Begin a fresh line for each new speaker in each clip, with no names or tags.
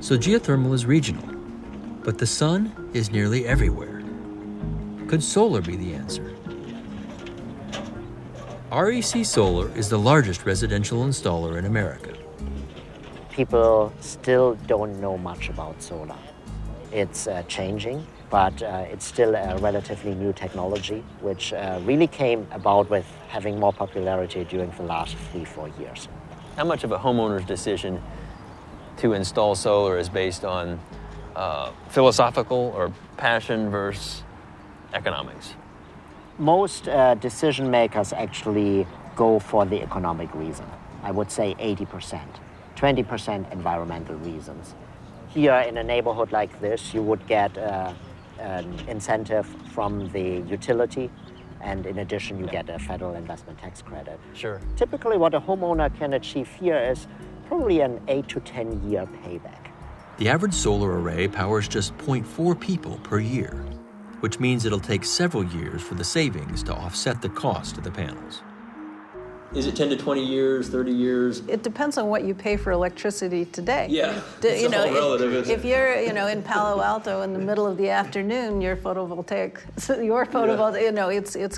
So geothermal is regional, but the sun is nearly everywhere. Could solar be the answer? REC Solar is the largest residential installer in America.
People still don't know much about solar. It's changing, but it's still a relatively new technology, which really came about with having more popularity during the last 3-4 years.
How much of a homeowner's decision to install solar is based on philosophical or passion versus economics?
Most decision makers actually go for the economic reason. I would say 80%, 20% environmental reasons. Here in a neighborhood like this, you would get an incentive from the utility, and in addition, you get a federal investment tax credit.
Sure.
Typically, what a homeowner can achieve here is probably an 8 to 10 year payback.
The average solar array powers just 0.4 people per year, which means it'll take several years for the savings to offset the cost of the panels. Is it 10 to 20 years, 30 years?
It depends on what you pay for electricity today.
Yeah, it's all relative, isn't it?
If you're, in Palo Alto in the middle of the afternoon, it's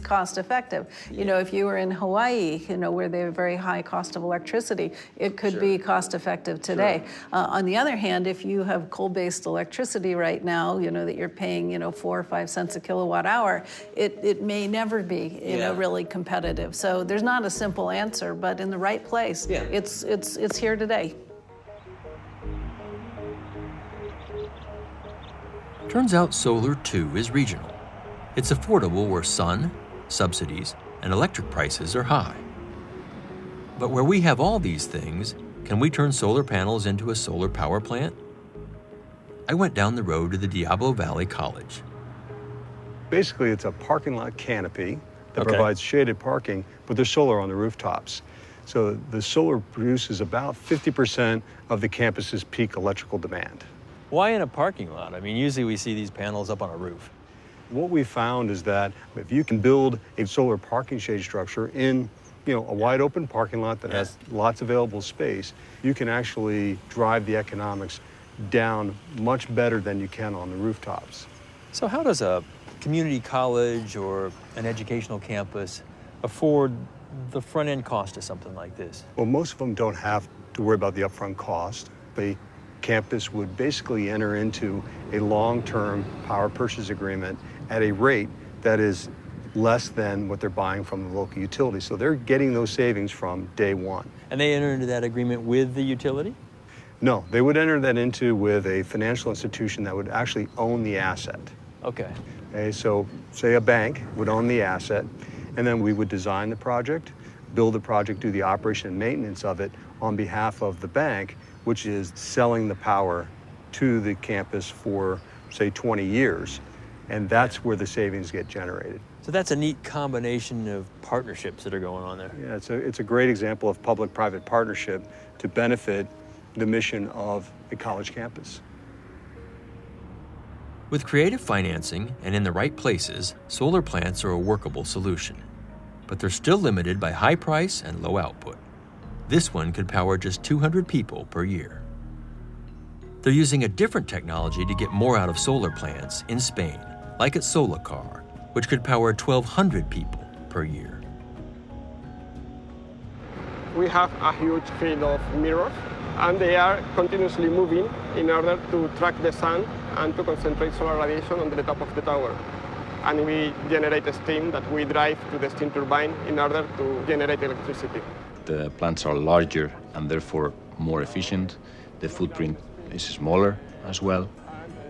cost effective.
Yeah.
If you were in Hawaii, where they have a very high cost of electricity, it could be cost effective today.
Sure.
On the other hand, if you have coal-based electricity right now, that you're paying, 4 or 5 cents a kilowatt hour, it may never be, really competitive. So there's not a simple answer, but in the right place, it's here today.
Turns out solar, too, is regional. It's affordable where sun, subsidies, and electric prices are high. But where we have all these things, can we turn solar panels into a solar power plant? I went down the road to the Diablo Valley College.
Basically, it's a parking lot canopy that provides shaded parking, but there's solar on the rooftops. So the solar produces about 50% of the campus's peak electrical demand.
Why in a parking lot? I mean, usually we see these panels up on a roof.
What we found is that if you can build a solar parking shade structure in a wide open parking lot that has lots of available space, you can actually drive the economics down much better than you can on the rooftops.
So how does a community college or an educational campus afford the front-end cost of something like this?
Well, most of them don't have to worry about the upfront cost. The campus would basically enter into a long-term power purchase agreement at a rate that is less than what they're buying from the local utility. So they're getting those savings from day one.
And they enter into that agreement with the utility?
No, they would enter that into with a financial institution that would actually own the asset.
Okay.
Okay, so say a bank would own the asset, and then we would design the project, build the project, do the operation and maintenance of it on behalf of the bank, which is selling the power to the campus for, say, 20 years. And that's where the savings get generated.
So that's a neat combination of partnerships that are going on there.
Yeah, it's a great example of public-private partnership to benefit the mission of a college campus.
With creative financing and in the right places, solar plants are a workable solution. But they're still limited by high price and low output. This one could power just 200 people per year. They're using a different technology to get more out of solar plants in Spain, like at Solarcar, which could power 1,200 people per year.
We have a huge field of mirrors, and they are continuously moving in order to track the sun and to concentrate solar radiation on the top of the tower. And we generate steam that we drive to the steam turbine in order to generate electricity.
The plants are larger and therefore more efficient. The footprint is smaller as well.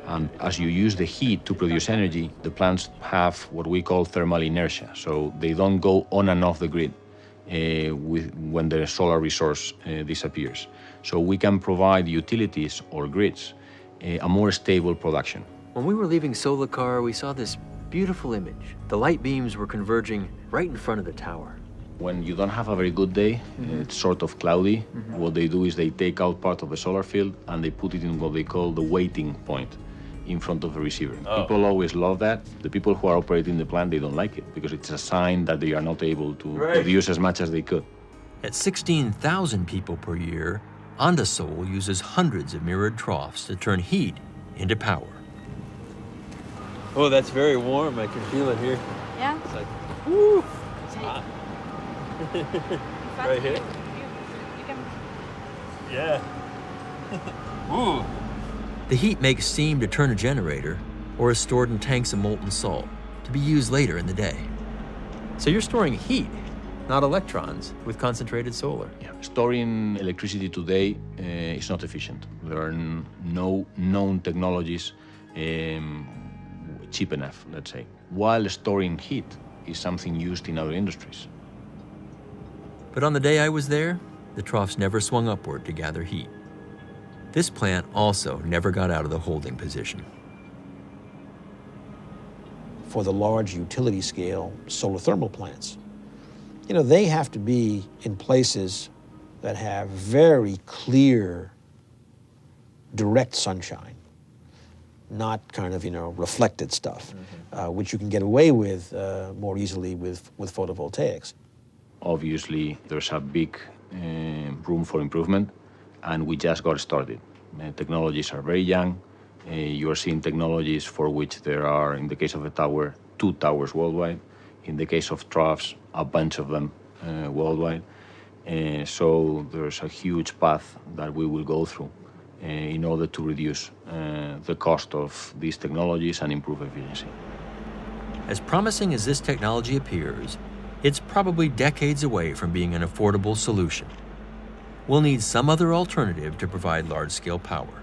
And as you use the heat to produce energy, the plants have what we call thermal inertia. So they don't go on and off the grid when the solar resource disappears. So we can provide utilities or grids a more stable production.
When we were leaving Solarcar, we saw this beautiful image. The light beams were converging right in front of the tower.
When you don't have a very good day, it's sort of cloudy, what they do is they take out part of the solar field and they put it in what they call the waiting point in front of the receiver. People always love that. The people who are operating the plant, they don't like it because it's a sign that they are not able to produce as much as they could.
At 16,000 people per year, Andasol uses hundreds of mirrored troughs to turn heat into power. Oh, that's very warm. I can feel it here.
Yeah.
It's like, woo, it's hot. Right here?
You can...
Yeah. Ooh. The heat makes steam to turn a generator or is stored in tanks of molten salt to be used later in the day. So you're storing heat, not electrons, with concentrated solar.
Yeah. Storing electricity today is not efficient. There are no known technologies cheap enough, let's say, while storing heat is something used in other industries.
But on the day I was there, the troughs never swung upward to gather heat. This plant also never got out of the holding position.
For the large utility scale solar thermal plants, they have to be in places that have very clear, direct sunshine, not kind of, reflected stuff, which you can get away with more easily with photovoltaics.
Obviously, there's a big room for improvement, and we just got started. Technologies are very young. You are seeing technologies for which there are, in the case of a tower, 2 towers worldwide. In the case of troughs, a bunch of them worldwide. So there's a huge path that we will go through in order to reduce the cost of these technologies and improve efficiency.
As promising as this technology appears, it's probably decades away from being an affordable solution. We'll need some other alternative to provide large-scale power.